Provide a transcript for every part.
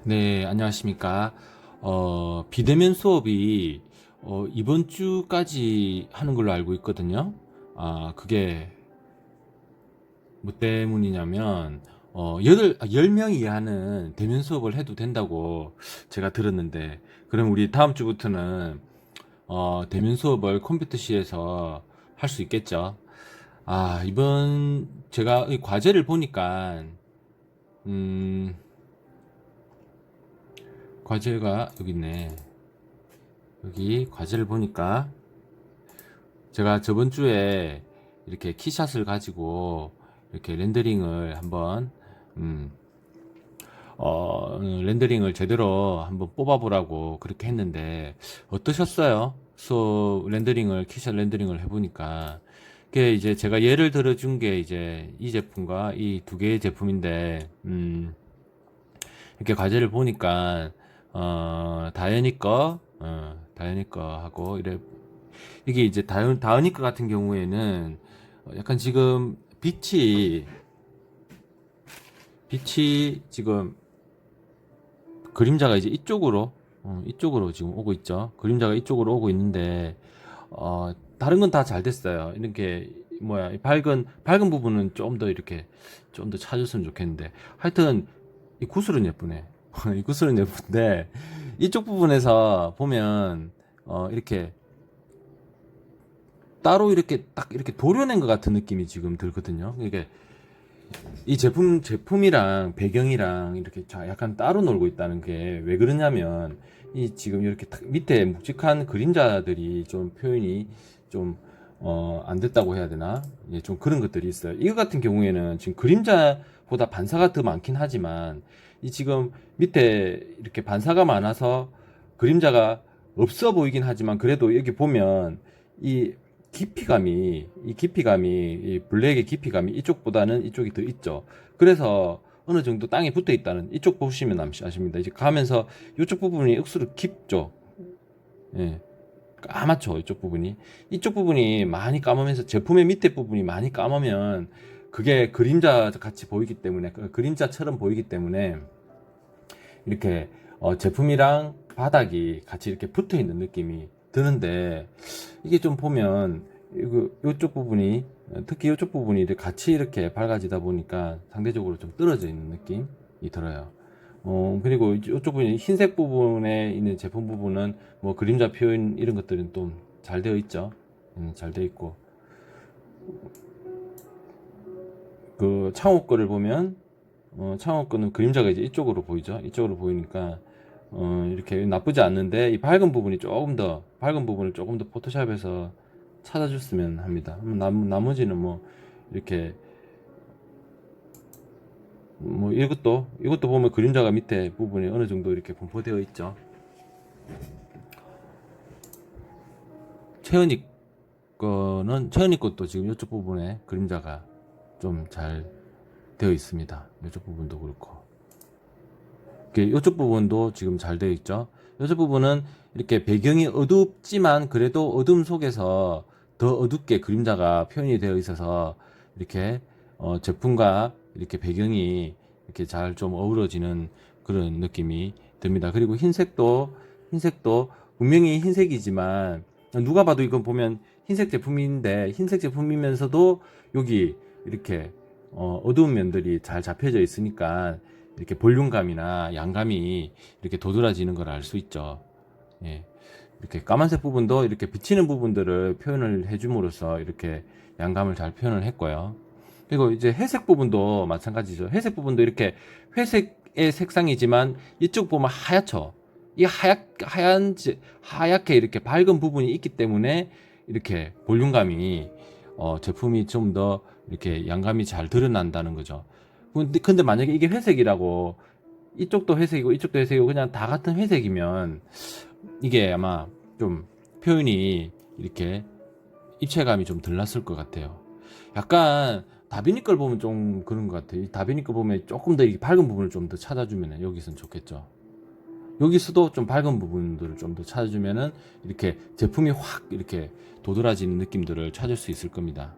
네, 안녕하십니까. 비대면 수업이 이번 주까지 하는 걸로 알고 있거든요. 그게 뭐 때문이냐면 10명 이하는 대면 수업을 해도 된다고 제가 들었는데, 그럼 우리 다음 주부터는 대면 수업을 컴퓨터실에서 할 수 있겠죠. 이번 제가 이 과제를 보니까 음, 과제가 여기 있네. 여기 과제를 보니까 제가 저번 주에 이렇게 키샷을 가지고 이렇게 렌더링을 한번 음, 렌더링을 제대로 한번 뽑아보라고 그렇게 했는데 어떠셨어요? 수업 렌더링을 키샷 렌더링을 해보니까 그게 이제 제가 예를 들어준 게 이제 이 제품과 이 두 개의 제품인데 이렇게 과제를 보니까 다현이 거 하고 이래. 이게 이제 다은이과 같은 경우에는 약간 지금 빛이 지금 그림자가 이제 이쪽으로 지금 오고 있죠. 그림자가 이쪽으로 오고 있는데 다른 건 다 잘 됐어요. 이렇게 뭐야 이 밝은 부분은 좀 더 이렇게 좀 더 찾았으면 좋겠는데, 하여튼 이 구슬은 예쁘네. 이 구슬은 예쁜데 이쪽 부분에서 보면 이렇게 따로 이렇게 딱 이렇게 도려낸 것 같은 느낌이 지금 들거든요. 이게 이 제품이랑 배경이랑 이렇게 약간 따로 놀고 있다는 게 왜 그러냐면, 이 지금 이렇게 딱 밑에 묵직한 그림자들이 좀 표현이 좀 안 됐다고 해야 되나? 예, 좀 그런 것들이 있어요. 이거 같은 경우에는 지금 그림자보다 반사가 더 많긴 하지만, 이 지금 밑에 이렇게 반사가 많아서 그림자가 없어 보이긴 하지만, 그래도 여기 보면 이 깊이감이, 이 블랙의 깊이감이 이쪽보다는 이쪽이 더 있죠. 그래서 어느 정도 땅에 붙어 있다는, 이쪽 보시면 아십니다. 이제 가면서 이쪽 부분이 억수로 깊죠. 예. 까맣죠. 이쪽 부분이 많이 까마면서 제품의 밑에 부분이 많이 까마면 그게 그림자 같이 보이기 때문에, 그림자처럼 보이기 때문에 이렇게 제품이랑 바닥이 같이 이렇게 붙어 있는 느낌이 드는데, 이게 좀 보면 요쪽 부분이, 특히 요쪽 부분이 이렇게 같이 이렇게 밝아지다 보니까 상대적으로 좀 떨어져 있는 느낌이 들어요. 그리고 이쪽 부분이 흰색 부분에 있는 제품 부분은 뭐 그림자 표현 이런 것들은 좀 잘 되어 있죠. 잘 되어 있고, 그 창호 거를 보면 창호 거는 그림자가 이제 이쪽으로 보이죠. 이쪽으로 보이니까 이렇게 나쁘지 않는데, 이 밝은 부분을 조금 더 포토샵에서 찾아줬으면 합니다. 나머지는 뭐 이렇게 뭐 이것도 보면 그림자가 밑에 부분에 어느 정도 이렇게 분포되어 있죠. 채은이 채은이 것도 지금 이쪽 부분에 그림자가 좀 잘 되어 있습니다. 이쪽 부분도 그렇고. 이쪽 부분도 지금 잘 되어 있죠. 이쪽 부분은 이렇게 배경이 어둡지만 그래도 어둠 속에서 더 어둡게 그림자가 표현이 되어 있어서 이렇게 제품과 이렇게 배경이 이렇게 잘 좀 어우러지는 그런 느낌이 듭니다. 그리고 흰색도 분명히 흰색이지만 누가 봐도 이건 보면 흰색 제품인데, 흰색 제품이면서도 여기 이렇게 어두운 면들이 잘 잡혀져 있으니까 이렇게 볼륨감이나 양감이 이렇게 도드라지는 걸 알 수 있죠. 예. 이렇게 까만색 부분도 이렇게 비치는 부분들을 표현을 해줌으로써 이렇게 양감을 잘 표현을 했고요. 그리고 이제 회색 부분도 마찬가지죠. 회색 부분도 이렇게 회색의 색상이지만 이쪽 보면 하얗죠. 이 하얗게 이렇게 밝은 부분이 있기 때문에 이렇게 볼륨감이 제품이 좀 더 이렇게 양감이 잘 드러난다는 거죠. 근데 만약에 이게 회색이라고, 이쪽도 회색이고 이쪽도 회색이고 그냥 다 같은 회색이면 이게 아마 좀 표현이 이렇게 입체감이 좀 덜 났을 것 같아요. 약간 다비니 걸 보면 좀 그런 것 같아요. 이 다비니 거 보면 조금 더 이 밝은 부분을 좀 더 찾아주면 여기선 좋겠죠. 여기서도 좀 밝은 부분들을 좀 더 찾아주면은 이렇게 제품이 확 이렇게 도드라지는 느낌들을 찾을 수 있을 겁니다.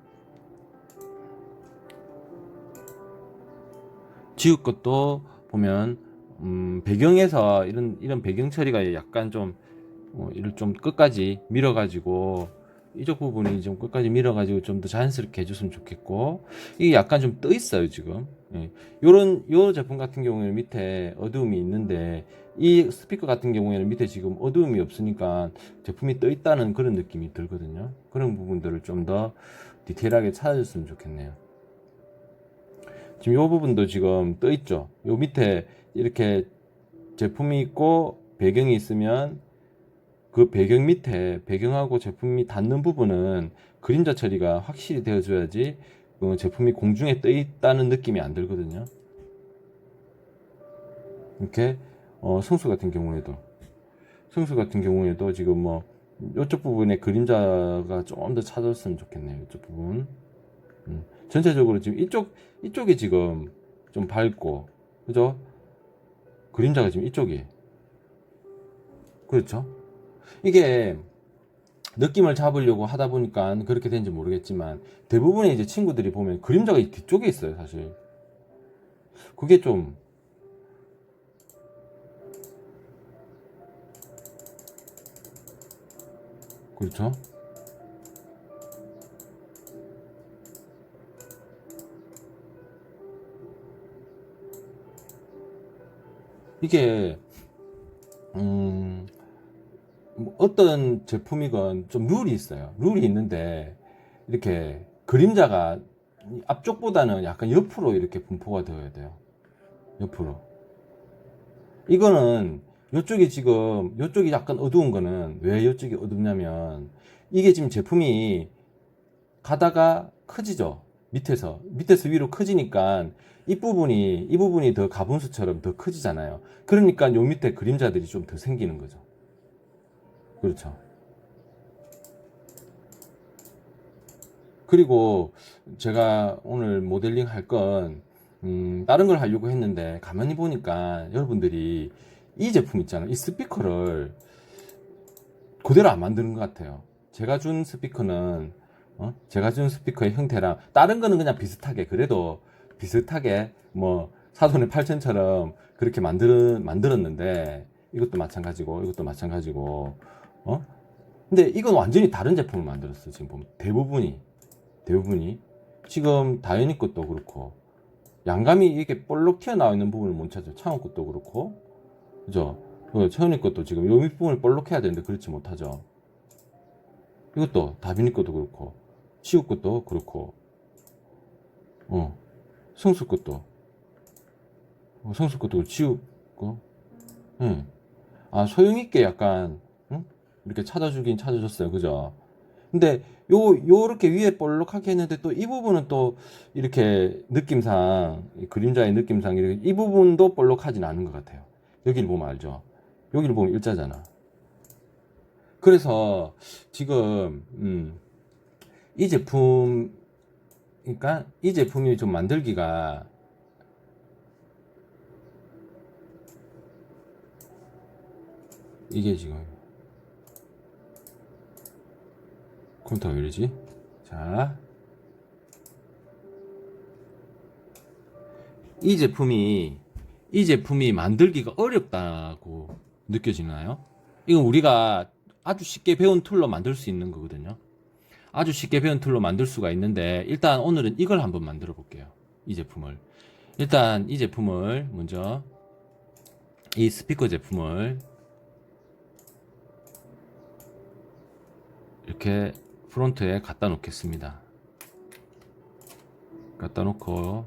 지읒 것도 보면 배경에서 이런 배경 처리가 약간 좀 이를 좀 끝까지 밀어가지고 이쪽 부분이 좀 끝까지 밀어가지고 좀 더 자연스럽게 해줬으면 좋겠고, 이게 약간 좀 떠 있어요 지금. 예. 요 제품 같은 경우에는 밑에 어두움이 있는데, 이 스피커 같은 경우에는 밑에 지금 어두움이 없으니까 제품이 떠 있다는 그런 느낌이 들거든요. 그런 부분들을 좀 더 디테일하게 찾아줬으면 좋겠네요. 지금 요 부분도 지금 떠 있죠. 요 밑에 이렇게 제품이 있고 배경이 있으면 그 배경 밑에 배경하고 제품이 닿는 부분은 그림자 처리가 확실히 되어줘야지 제품이 공중에 떠 있다는 느낌이 안 들거든요. 이렇게 성수 같은 경우에도 지금 뭐 이쪽 부분에 그림자가 좀 더 찾았으면 좋겠네요. 이쪽 부분. 전체적으로 지금 이쪽이 지금 좀 밝고, 그죠? 그림자가 지금 이쪽이, 그렇죠? 이게 느낌을 잡으려고 하다 보니까 그렇게 된지 모르겠지만, 대부분의 이제 친구들이 보면 그림자가 이 뒤쪽에 있어요, 사실. 그게 좀, 그렇죠? 이게, 뭐 어떤 제품이건 좀 룰이 있어요. 룰이 있는데, 이렇게 그림자가 앞쪽보다는 약간 옆으로 이렇게 분포가 되어야 돼요. 옆으로. 이거는 요쪽이 약간 어두운 거는 왜 요쪽이 어둡냐면, 이게 지금 제품이 가다가 커지죠. 밑에서 위로 커지니까 이 부분이 더 가분수처럼 더 커지잖아요. 그러니까 요 밑에 그림자들이 좀 더 생기는 거죠. 그렇죠. 그리고 제가 오늘 모델링 할 건, 다른 걸 하려고 했는데, 가만히 보니까 여러분들이 이 제품 있잖아요. 이 스피커를 그대로 안 만드는 것 같아요. 제가 준 스피커의 형태랑, 다른 거는 그냥 비슷하게, 비슷하게, 뭐, 사돈의 8천처럼 그렇게 만들었는데, 이것도 마찬가지고, 어? 근데 이건 완전히 다른 제품을 만들었어요. 지금 보면 대부분이 지금 다이어닉 것도 그렇고, 양감이 이렇게 볼록 튀어나와 있는 부분을 못 찾아요. 창호 것도 그렇고, 그죠? 채연이 것도 지금 요 밑부분을 볼록 해야 되는데 그렇지 못하죠. 이것도 다비닉 것도 그렇고, 치우 것도 그렇고, 어 성수 것도 치우 거. 응. 아, 소용 있게 약간, 응? 이렇게 찾아주긴 찾아줬어요. 그죠? 근데 요렇게 위에 볼록하게 했는데, 또 이 부분은 또 이렇게 느낌상, 이 그림자의 느낌상 이렇게 이 부분도 볼록하진 않은 것 같아요. 여기를 보면 알죠? 여기를 보면 일자잖아. 그래서 지금 이 제품, 그러니까 이 제품이 좀 만들기가, 이게 지금 컴퓨터가 왜 이러지? 자, 이 제품이 만들기가 어렵다고 느껴지나요? 이건 우리가 아주 쉽게 배운 툴로 만들 수 있는 거거든요. 아주 쉽게 배운 툴로 만들 수가 있는데, 일단 오늘은 이걸 한번 만들어 볼게요. 일단 이 제품을 먼저, 이 스피커 제품을 이렇게 프론트에 갖다 놓겠습니다. 갖다 놓고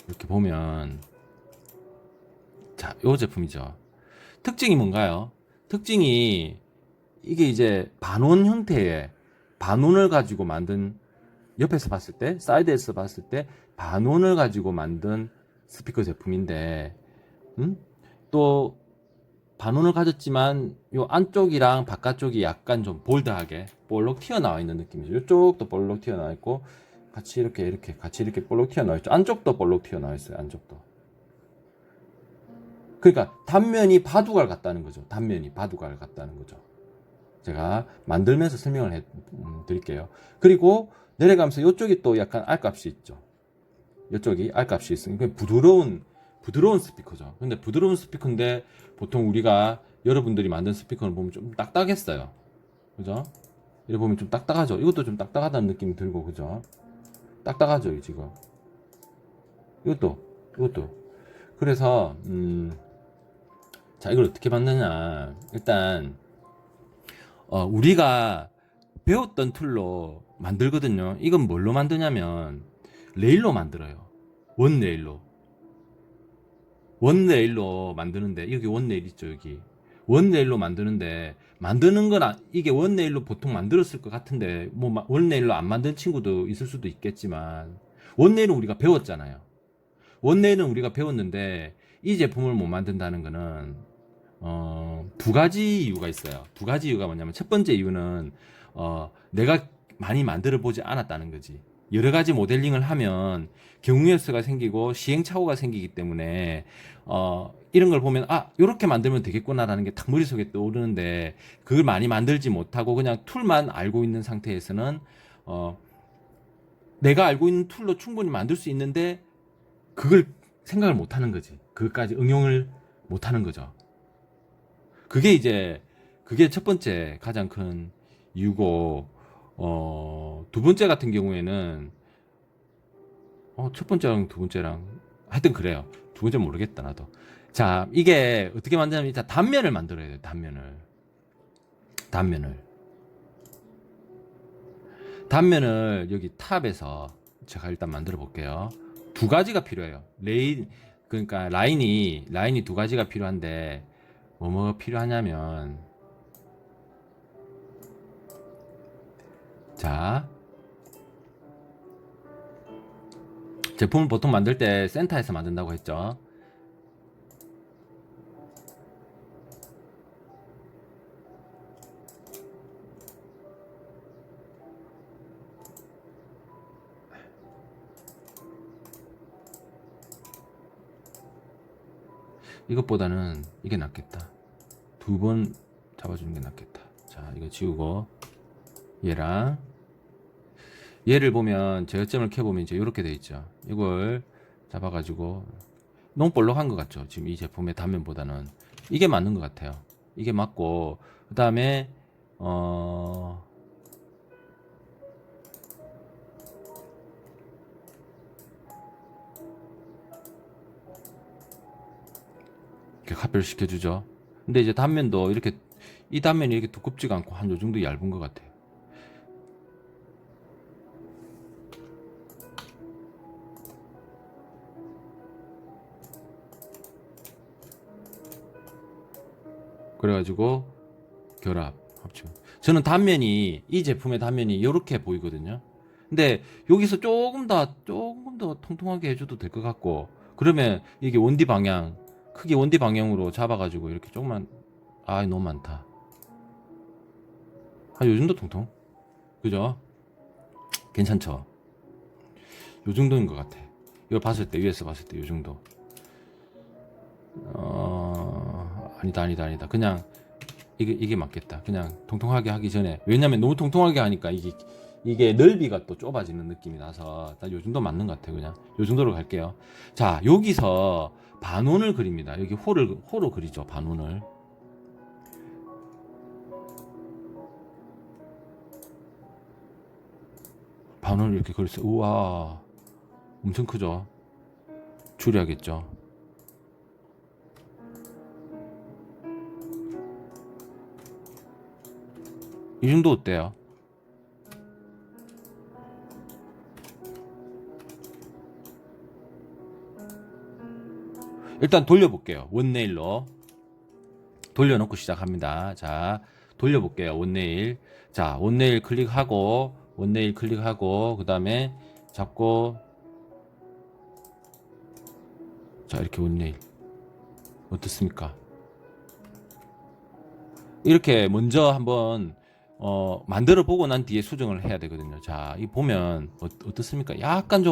이렇게 보면, 자, 요 제품이죠. 특징이 뭔가요? 특징이, 이게 이제 반원을 가지고 만든, 옆에서 봤을 때, 사이드에서 봤을 때 반원을 가지고 만든 스피커 제품인데, 또 반원을 가졌지만 요 안쪽이랑 바깥쪽이 약간 좀 볼드하게 볼록 튀어나와 있는 느낌이죠. 이쪽도 볼록 튀어나와 있고, 같이 이렇게 볼록 튀어나와 있죠. 안쪽도 볼록 튀어나와 있어요. 안쪽도. 그러니까 단면이 바둑알 같다는 거죠. 제가 만들면서 설명을 드릴게요. 그리고 내려가면서 이쪽이 또 약간 알값이 있죠. 이쪽이 알값이 있으니까 부드러운 스피커죠. 근데 부드러운 스피커인데 보통 우리가 여러분들이 만든 스피커를 보면 좀 딱딱했어요. 그죠? 이래 보면 좀 딱딱하죠. 이것도 좀 딱딱하다는 느낌이 들고, 그죠? 딱딱하죠, 지금. 이것도. 그래서, 자, 이걸 어떻게 만드냐. 일단, 우리가 배웠던 툴로 만들거든요. 이건 뭘로 만드냐면, 레일로 만들어요. 원레일로. 원레일로 만드는데, 여기 원레일 있죠, 여기. 원레일로 만드는데, 만드는 건, 이게 원레일로 보통 만들었을 것 같은데, 뭐, 원레일로 안 만든 친구도 있을 수도 있겠지만, 원레일은 우리가 배웠잖아요. 원레일은 우리가 배웠는데, 이 제품을 못 만든다는 거는, 두 가지 이유가 있어요. 두 가지 이유가 뭐냐면, 첫 번째 이유는, 내가 많이 만들어 보지 않았다는 거지. 여러 가지 모델링을 하면 경우의 수가 생기고 시행착오가 생기기 때문에 이런 걸 보면 요렇게 만들면 되겠구나라는 게 탁 머릿속에 떠오르는데 그걸 많이 만들지 못하고 그냥 툴만 알고 있는 상태에서는 내가 알고 있는 툴로 충분히 만들 수 있는데 그걸 생각을 못 하는 거지. 그것까지 응용을 못 하는 거죠. 그게 첫 번째 가장 큰 이유고 두 번째 같은 경우에는 첫 번째랑 두 번째랑 하여튼 그래요. 두 번째 모르겠다 나도. 자, 이게 어떻게 만드냐면 일단 단면을 만들어야 돼요. 단면을 여기 탑에서 제가 일단 만들어 볼게요. 두 가지가 필요해요. 그러니까 라인이 두 가지가 필요한데 뭐가 필요하냐면 자, 제품을 보통 만들 때 센터에서 만든다고 했죠. 이것보다는 이게 낫겠다. 두 번 잡아주는 게 낫겠다. 자, 이거 지우고 얘를 보면 제어점을 켜보면 이제 이렇게 돼 있죠. 이걸 잡아가지고 너무 볼록한 것 같죠. 지금 이 제품의 단면보다는 이게 맞는 것 같아요. 이게 맞고 그 다음에 이렇게 합별시켜주죠. 근데 이제 단면도 이렇게 이 단면이 이렇게 두껍지가 않고 한 요 정도 얇은 것 같아요. 그래가지고 결합 합쳐. 저는 단면이 이 제품의 단면이 이렇게 보이거든요. 근데 여기서 조금 더 통통하게 해줘도 될 것 같고 그러면 이게 원디 방향 크게 원디 방향으로 잡아가지고 이렇게 조금만 너무 많다. 한 요 정도 통통 그죠? 괜찮죠? 요 정도인 것 같아. 이거 봤을 때 위에서 봤을 때 요 정도. 아니다. 그냥 이게 맞겠다. 그냥 통통하게 하기 전에. 왜냐면 너무 통통하게 하니까 이게 넓이가 또 좁아지는 느낌이 나서 딱 요 정도 맞는 것 같아요. 그냥 요 정도로 갈게요. 자, 여기서 반원을 그립니다. 여기 호로 그리죠. 반원을. 반원을 이렇게 그렸어요. 우와, 엄청 크죠. 줄여야겠죠. 이 정도 어때요? 일단 돌려볼게요. 원네일로 돌려놓고 시작합니다. 자, 돌려볼게요. 원네일. 자, 원네일 클릭하고 그 다음에 잡고 자, 이렇게 원네일 어떻습니까? 이렇게 먼저 한번 만들어 보고 난 뒤에 수정을 해야 되거든요. 자, 이 보면 어떻습니까? 약간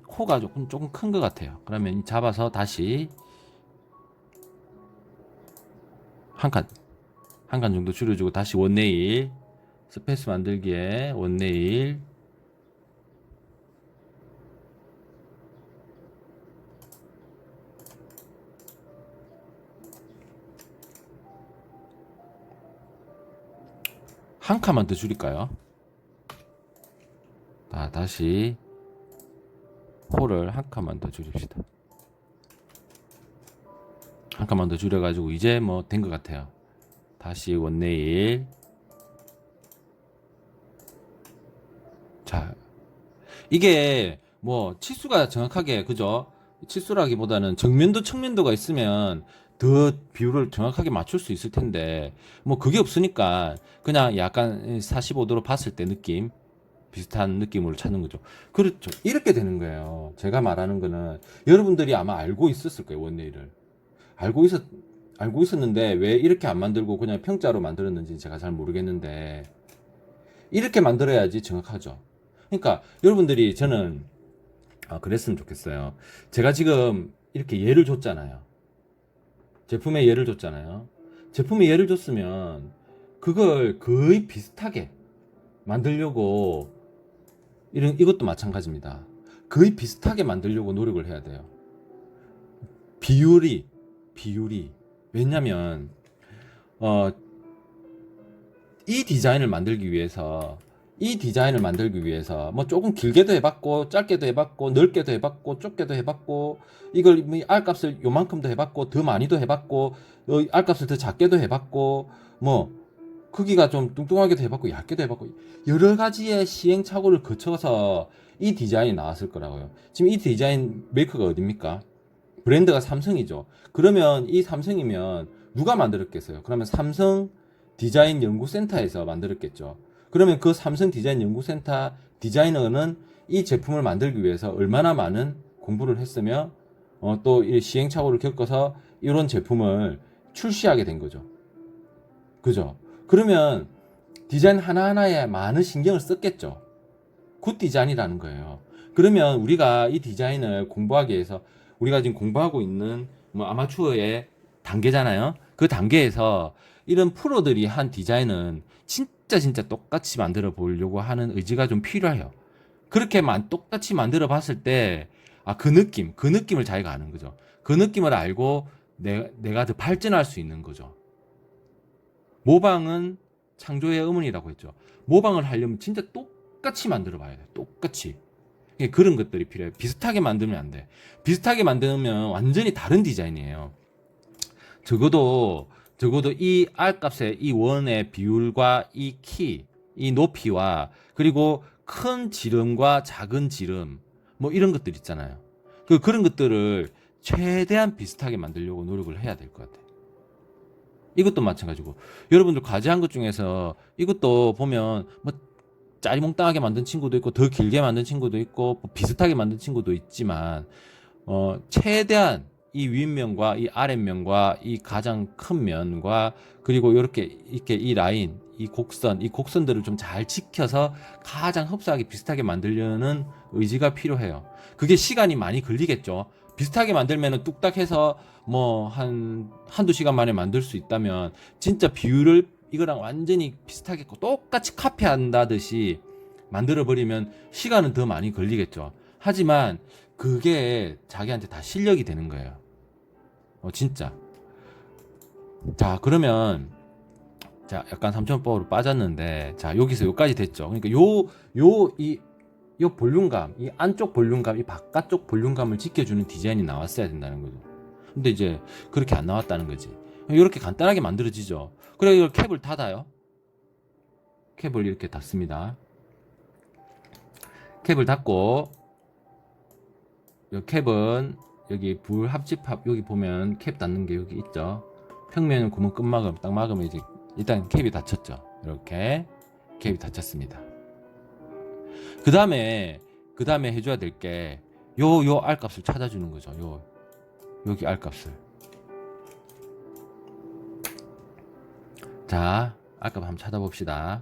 호가 조금 큰 것 같아요. 그러면 잡아서 다시 한 칸 정도 줄여주고 다시 원네일 스페이스 만들기에 원네일 한 칸만 더 줄일까요? 다시 홀을 한 칸만 더 줄입시다. 한 칸만 더 줄여가지고 이제 뭐 된 것 같아요. 다시 원네일. 자, 이게 뭐 치수가 정확하게, 그죠? 치수라기보다는 정면도 측면도가 있으면 더 비율을 정확하게 맞출 수 있을 텐데 뭐 그게 없으니까 그냥 약간 45도로 봤을 때 느낌, 비슷한 느낌으로 찾는 거죠. 그렇죠. 이렇게 되는 거예요. 제가 말하는 거는 여러분들이 아마 알고 있었을 거예요. 원네일을 알고 있었는데 왜 이렇게 안 만들고 그냥 평자로 만들었는지 제가 잘 모르겠는데, 이렇게 만들어야지 정확하죠. 그러니까 여러분들이, 저는 그랬으면 좋겠어요. 제가 지금 이렇게 예를 줬잖아요. 제품의 예를 줬잖아요. 제품의 예를 줬으면 그걸 거의 비슷하게 만들려고, 이것도 마찬가지입니다. 거의 비슷하게 만들려고 노력을 해야 돼요. 비율이 왜냐면 이 디자인을 만들기 위해서 뭐 조금 길게도 해봤고 짧게도 해봤고 넓게도 해봤고 좁게도 해봤고, 이걸 뭐 R값을 요만큼도 해봤고 더 많이도 해봤고 R값을 더 작게도 해봤고 뭐 크기가 좀 뚱뚱하게도 해봤고 얇게도 해봤고 여러 가지의 시행착오를 거쳐서 이 디자인이 나왔을 거라고요. 지금 이 디자인 메이커가 어딥니까? 브랜드가 삼성이죠. 그러면 이 삼성이면 누가 만들었겠어요? 그러면 삼성 디자인 연구센터에서 만들었겠죠. 그러면 그 삼성 디자인 연구센터 디자이너는 이 제품을 만들기 위해서 얼마나 많은 공부를 했으며 또 이 시행착오를 겪어서 이런 제품을 출시하게 된 거죠. 그죠? 그러면 디자인 하나하나에 많은 신경을 썼겠죠. 굿 디자인이라는 거예요. 그러면 우리가 이 디자인을 공부하기 위해서, 우리가 지금 공부하고 있는 뭐 아마추어의 단계잖아요. 그 단계에서 이런 프로들이 한 디자인은 진짜 똑같이 만들어 보려고 하는 의지가 좀 필요해요. 그렇게 똑같이 만들어 봤을 때, 그 느낌을 자기가 아는 거죠. 그 느낌을 알고 내가 더 발전할 수 있는 거죠. 모방은 창조의 어머니라고 했죠. 모방을 하려면 진짜 똑같이 만들어 봐야 돼. 똑같이. 그런 것들이 필요해요. 비슷하게 만들면 안 돼. 비슷하게 만들면 완전히 다른 디자인이에요. 적어도 이 R값의 이 원의 비율과 이 키, 이 높이와 그리고 큰 지름과 작은 지름 뭐 이런 것들 있잖아요. 그런 것들을 최대한 비슷하게 만들려고 노력을 해야 될 것 같아요. 이것도 마찬가지고 여러분들 과제한 것 중에서 이것도 보면 뭐 짜리몽땅하게 만든 친구도 있고 더 길게 만든 친구도 있고 뭐 비슷하게 만든 친구도 있지만 최대한 이 윗면과 이 아랫면과 이 가장 큰 면과 그리고 이렇게 이 라인, 이 곡선들을 좀 잘 지켜서 가장 흡사하게 비슷하게 만들려는 의지가 필요해요. 그게 시간이 많이 걸리겠죠. 비슷하게 만들면은 뚝딱 해서 뭐 한두 시간 만에 만들 수 있다면, 진짜 비율을 이거랑 완전히 비슷하게 똑같이 카피한다듯이 만들어 버리면 시간은 더 많이 걸리겠죠. 하지만 그게 자기한테 다 실력이 되는 거예요. 진짜. 자, 그러면 자, 약간 삼천법으로 빠졌는데, 자, 여기서 여기까지 됐죠. 그러니까 요 볼륨감, 이 안쪽 볼륨감, 이 바깥쪽 볼륨감을 지켜주는 디자인이 나왔어야 된다는 거죠. 근데 이제 그렇게 안 나왔다는 거지. 이렇게 간단하게 만들어지죠. 그래, 이걸 캡을 닫아요. 캡을 이렇게 닫습니다. 캡을 닫고, 이 캡은 여기 불합집합, 여기 보면 캡 닫는 게 여기 있죠. 평면은 구멍 끝막음 딱 막으면 이제 일단 캡이 닫혔죠. 이렇게 캡이 닫혔습니다. 그 다음에 해줘야 될 게 요 R값을 찾아주는 거죠. 여기 R값을. 자, R값 한번 찾아봅시다.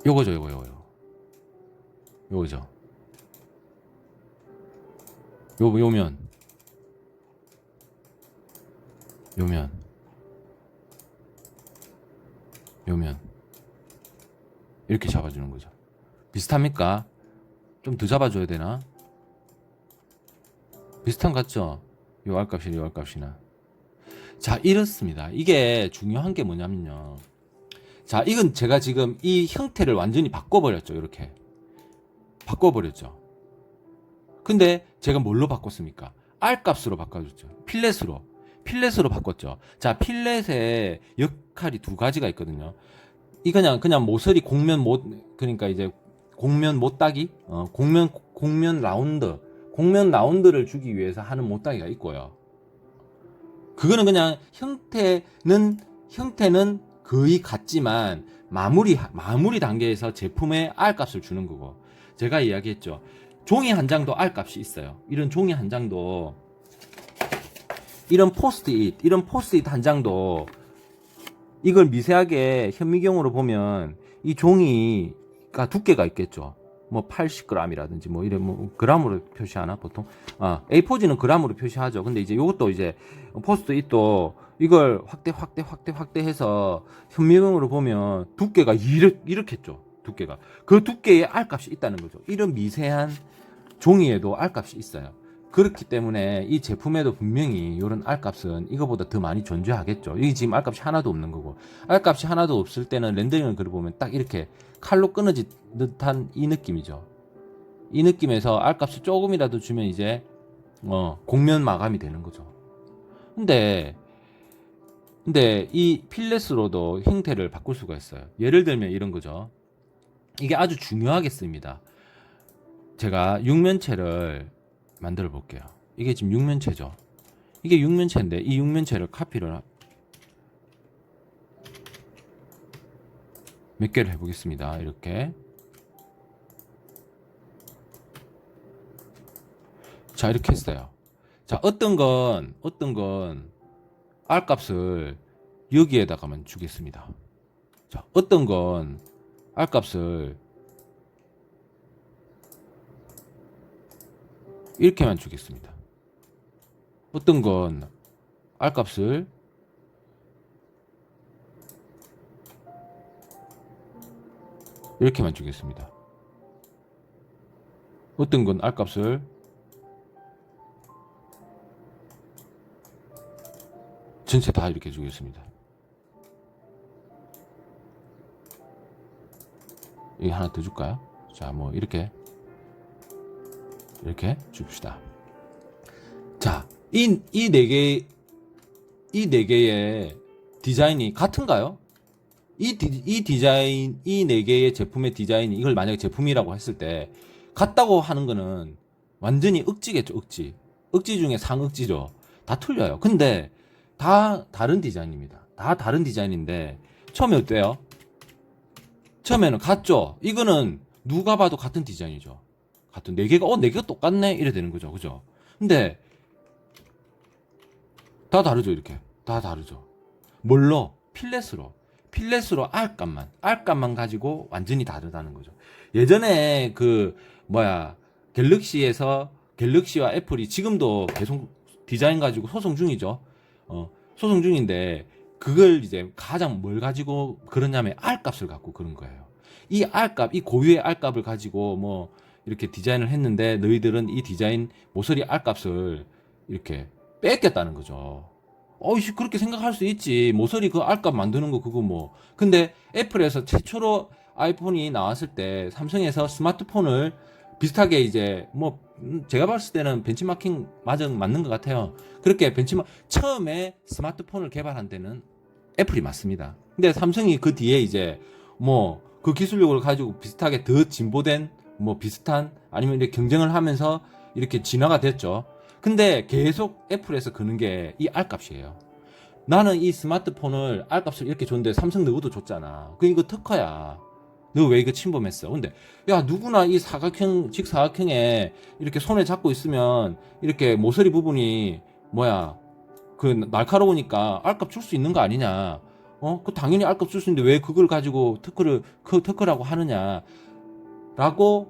요거죠. 요거죠. 요면 이렇게 잡아주는 거죠. 비슷합니까? 좀 더 잡아줘야 되나? 비슷한 것 같죠? 요 R값이나 요 R값이나. 자, 이렇습니다. 이게 중요한 게 뭐냐면요. 자, 이건 제가 지금 이 형태를 완전히 바꿔버렸죠. 이렇게. 바꿔버렸죠. 근데 제가 뭘로 바꿨습니까? R 값으로 바꿔줬죠. 필렛으로. 필렛으로 바꿨죠. 자, 필렛의 역할이 두 가지가 있거든요. 이 그냥 모서리 공면 못, 그러니까 이제 공면 못따기? 공면 라운드. 공면 라운드를 주기 위해서 하는 못따기가 있고요. 그거는 그냥 형태는 거의 같지만 마무리 단계에서 제품의 R 값을 주는 거고. 제가 이야기했죠. 종이 한 장도 R 값이 있어요. 이런 종이 한 장도, 이런 포스트잇 한 장도, 이걸 미세하게 현미경으로 보면 이 종이가 두께가 있겠죠. 뭐 80g이라든지 뭐 이런 뭐 그램으로 표시하나 보통. A4지는 그램으로 표시하죠. 근데 이제 이것도 이제 포스트잇도 이걸 확대해서 현미경으로 보면 두께가 이렇겠죠. 두께가. 그 두께에 R 값이 있다는 거죠. 이런 미세한 종이에도 R 값이 있어요. 그렇기 때문에 이 제품에도 분명히 이런 R 값은 이거보다 더 많이 존재하겠죠. 여기 지금 R 값이 하나도 없는 거고, R 값이 하나도 없을 때는 렌더링을 그려보면 딱 이렇게 칼로 끊어진 듯한 이 느낌이죠. 이 느낌에서 R 값을 조금이라도 주면 이제 공면 마감이 되는 거죠. 근데 이 필렛으로도 형태를 바꿀 수가 있어요. 예를 들면 이런 거죠. 이게 아주 중요하겠습니다. 제가 육면체를 만들어 볼게요. 이게 지금 육면체죠. 이게 육면체인데 이 육면체를 카피를 몇 개를 해보겠습니다. 이렇게. 자, 이렇게 했어요. 자, 어떤 건 R 값을 여기에다가만 주겠습니다. 자, 어떤 건 R 값을 이렇게만 주겠습니다. 어떤 건 R 값을 이렇게만 주겠습니다. 어떤 건 R 값을 전체 다 이렇게 주겠습니다. 여기 하나 더 줄까요? 자, 뭐 이렇게 줍시다. 자, 이 네 개의 디자인이 같은가요? 이 네 개의 제품의 디자인이, 이걸 만약에 제품이라고 했을 때 같다고 하는 거는 완전히 억지겠죠. 억지 중에 상억지죠. 다 틀려요. 근데 다 다른 디자인입니다. 다 다른 디자인인데 처음에 어때요? 처음에는 같죠. 이거는 누가 봐도 같은 디자인이죠. 같은 네 개가 똑같네 이래 되는 거죠. 그죠? 근데 다 다르죠. 이렇게 다 다르죠. 뭘로? 필렛으로 R 값만 가지고 완전히 다르다는 거죠. 예전에 갤럭시와 애플이 지금도 계속 디자인 가지고 소송 중이죠. 소송 중인데 그걸 이제 가장 뭘 가지고 그러냐면 R 값을 갖고 그런 거예요. 이 R 값, 이 고유의 R 값을 가지고 뭐 이렇게 디자인을 했는데 너희들은 이 디자인 모서리 R 값을 이렇게 뺏겼다는 거죠. 그렇게 생각할 수 있지. 모서리 그 R 값 만드는 거 그거 뭐. 근데 애플에서 최초로 아이폰이 나왔을 때 삼성에서 스마트폰을 비슷하게 이제 뭐 제가 봤을 때는 벤치마킹 맞는 것 같아요. 그렇게 처음에 스마트폰을 개발한 데는 애플이 맞습니다. 근데 삼성이 그 뒤에 이제 뭐 그 기술력을 가지고 비슷하게 더 진보된 뭐 비슷한 아니면 이렇게 경쟁을 하면서 이렇게 진화가 됐죠. 근데 계속 애플에서 그는 게 이 R 값이에요. 나는 이 스마트폰을 R 값을 이렇게 줬는데 삼성 너도 줬잖아. 이거 특허야. 너 왜 이거 침범했어? 근데 야, 누구나 이 직사각형에 이렇게 손에 잡고 있으면 이렇게 모서리 부분이 날카로우니까 R값 줄 수 있는 거 아니냐? 당연히 R값 줄 수 있는데 왜 그걸 가지고 특허라고 하느냐? 라고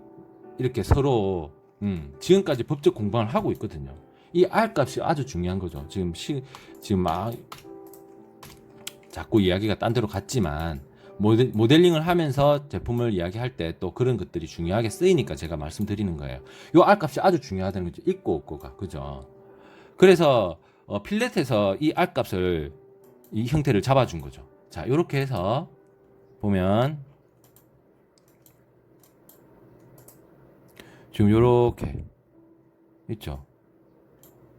이렇게 서로 지금까지 법적 공방을 하고 있거든요. 이 R 값이 아주 중요한 거죠. 지금 막 자꾸 이야기가 딴 데로 갔지만 모델링을 하면서 제품을 이야기할 때 또 그런 것들이 중요하게 쓰이니까 제가 말씀드리는 거예요. 이 R 값이 아주 중요하다는 거죠. 있고 없고가. 그죠? 그래서 필렛에서 이 R 값을 이 형태를 잡아준 거죠. 자, 이렇게 해서 보면 지금 이렇게 있죠.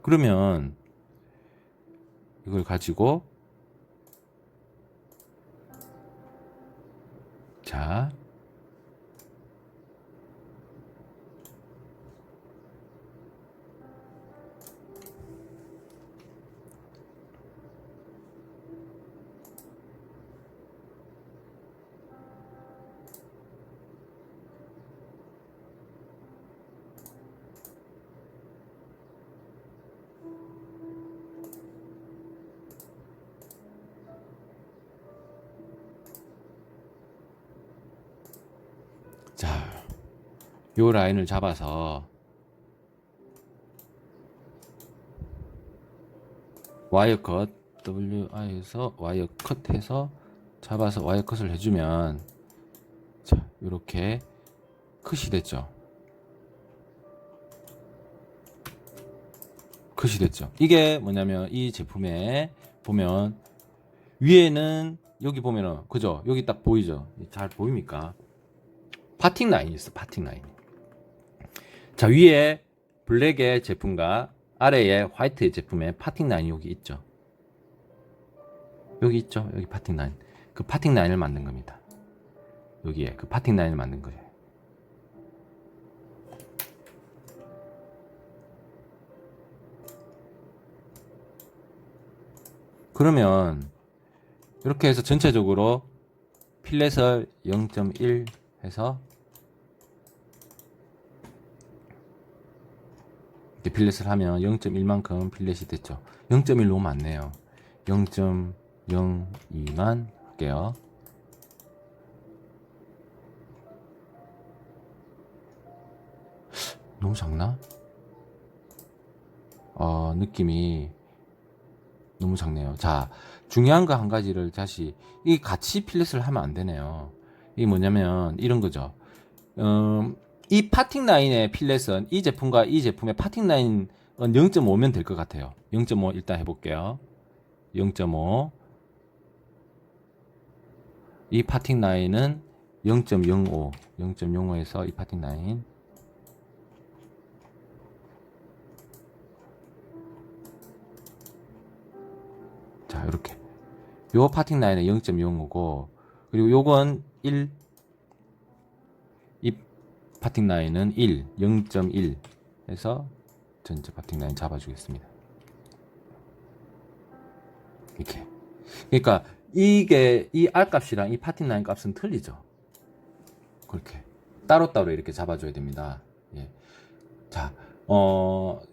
그러면 이걸 가지고 자, 자, 요 라인을 잡아서 와이어 컷 WI에서 와이어 컷해서 잡아서 와이어 컷을 해주면 자, 이렇게 컷이 됐죠. 컷이 됐죠. 이게 뭐냐면 이 제품에 보면 위에는 여기 보면은 그죠? 여기 딱 보이죠? 잘 보입니까? 파팅 라인이 있어. 파팅 라인. 자, 위에 블랙의 제품과 아래에 화이트의 제품에 파팅 라인이 여기 있죠. 여기 있죠. 여기 파팅 라인. 그 파팅 라인을 만든 겁니다. 여기에 그 파팅 라인을 만든 거예요. 그러면 이렇게 해서 전체적으로 필렛을 0.1 해서 이렇게 필렛을 하면 0.1만큼 필렛이 됐죠. 0.1 너무 많네요. 0.02만 할게요. 너무 작나? 느낌이 너무 작네요. 자, 중요한 거 한 가지를 다시 이 같이 필렛을 하면 안 되네요. 이게 뭐냐면 이런 거죠. 이 파팅 라인의 필렛은 이 제품과 이 제품의 파팅 라인은 0.5면 될 것 같아요. 0.5 일단 해볼게요. 0.5 이 파팅 라인은 0.05 0.05에서 이 파팅 라인 자, 이렇게 요 파팅 라인은 0.05고 그리고 요건 1 이 파팅 라인은 1 0.1 해서 전체 파팅 라인 잡아주겠습니다. 이렇게. 그러니까 이게 이 R 값이랑 이 파팅 라인 값은 틀리죠. 그렇게 따로따로 이렇게 잡아줘야 됩니다. 예. 자,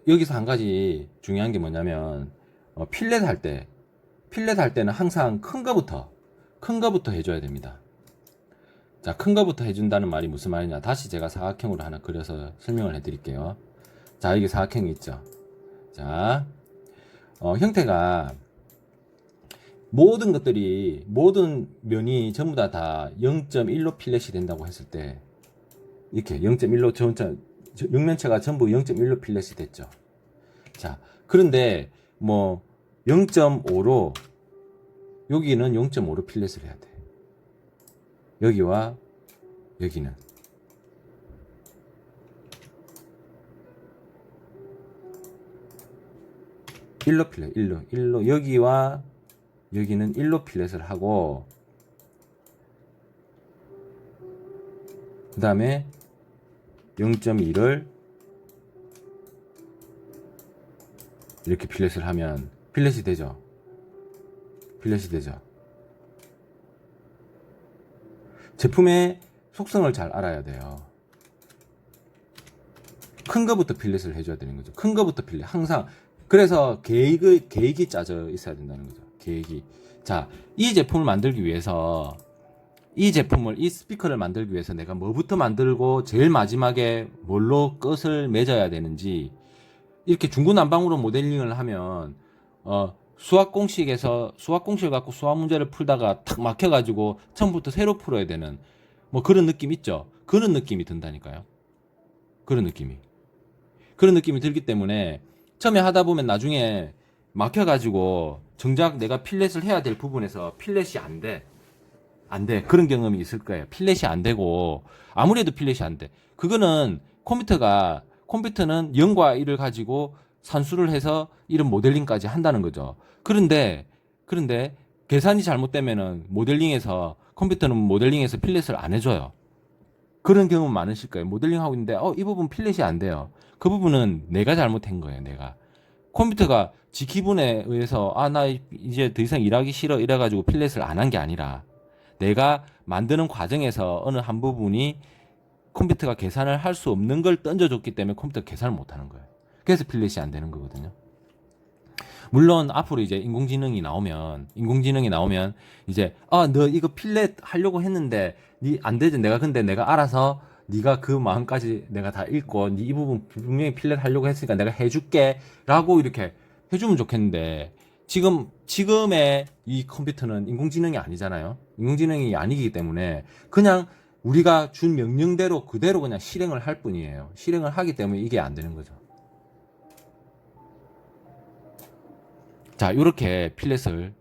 여기서 한 가지 중요한 게 뭐냐면 필렛 할 때는 항상 큰 거부터 해줘야 됩니다. 자, 큰 거부터 해준다는 말이 무슨 말이냐? 다시 제가 사각형으로 하나 그려서 설명을 해드릴게요. 자, 이게 사각형이 있죠. 자, 형태가 모든 것들이 모든 면이 전부 다 0.1로 필렛이 된다고 했을 때 이렇게 0.1로 전체 육면체가 전부 0.1로 필렛이 됐죠. 자, 그런데 뭐 0.5로 여기는 0.5로 필렛을 해야 돼. 여기와 여기는 일로 필렛, 1로 여기와 여기는 1로 필렛을 하고 그 다음에 0.2를 이렇게 필렛을 하면 필렛이 되죠. 필렛이 되죠. 제품의 속성을 잘 알아야 돼요. 큰 거부터 필렛을 해줘야 되는 거죠. 큰 거부터 필렛. 항상. 그래서 계획이 짜져 있어야 된다는 거죠. 계획이. 자, 이 제품을 만들기 위해서 이 스피커를 만들기 위해서 내가 뭐부터 만들고 제일 마지막에 뭘로 끝을 맺어야 되는지 이렇게 중구난방으로 모델링을 하면 수학 공식을 갖고 수학 문제를 풀다가 탁 막혀가지고 처음부터 새로 풀어야 되는 뭐 그런 느낌 있죠. 그런 느낌이 든다니까요. 그런 느낌이 들기 때문에 처음에 하다 보면 나중에 막혀가지고 정작 내가 필렛을 해야 될 부분에서 필렛이 안 돼. 안 돼. 그런 경험이 있을 거예요. 필렛이 안 되고 아무래도 필렛이 안 돼. 그거는 컴퓨터는 0과 1을 가지고 산수를 해서 이런 모델링까지 한다는 거죠. 그런데 계산이 잘못되면은 컴퓨터는 모델링에서 필렛을 안 해줘요. 그런 경험 많으실 거예요. 모델링 하고 있는데 이 부분 필렛이 안 돼요. 그 부분은 내가 잘못한 거예요. 내가. 컴퓨터가 지 기분에 의해서 나 이제 더 이상 일하기 싫어 이래가지고 필렛을 안 한 게 아니라 내가 만드는 과정에서 어느 한 부분이 컴퓨터가 계산을 할 수 없는 걸 던져줬기 때문에 컴퓨터가 계산을 못 하는 거예요. 그래서 필렛이 안 되는 거거든요. 물론 앞으로 이제 인공지능이 나오면 이제 너 이거 필렛 하려고 했는데 니 안 되지. 내가 알아서 네가 그 마음까지 내가 다 읽고 네 이 부분 분명히 필렛 하려고 했으니까 내가 해줄게 라고 이렇게 해주면 좋겠는데 지금의 이 컴퓨터는 인공지능이 아니잖아요. 인공지능이 아니기 때문에 그냥 우리가 준 명령대로 그대로 그냥 실행을 할 뿐이에요. 실행을 하기 때문에 이게 안 되는 거죠. 자, 이렇게 필렛을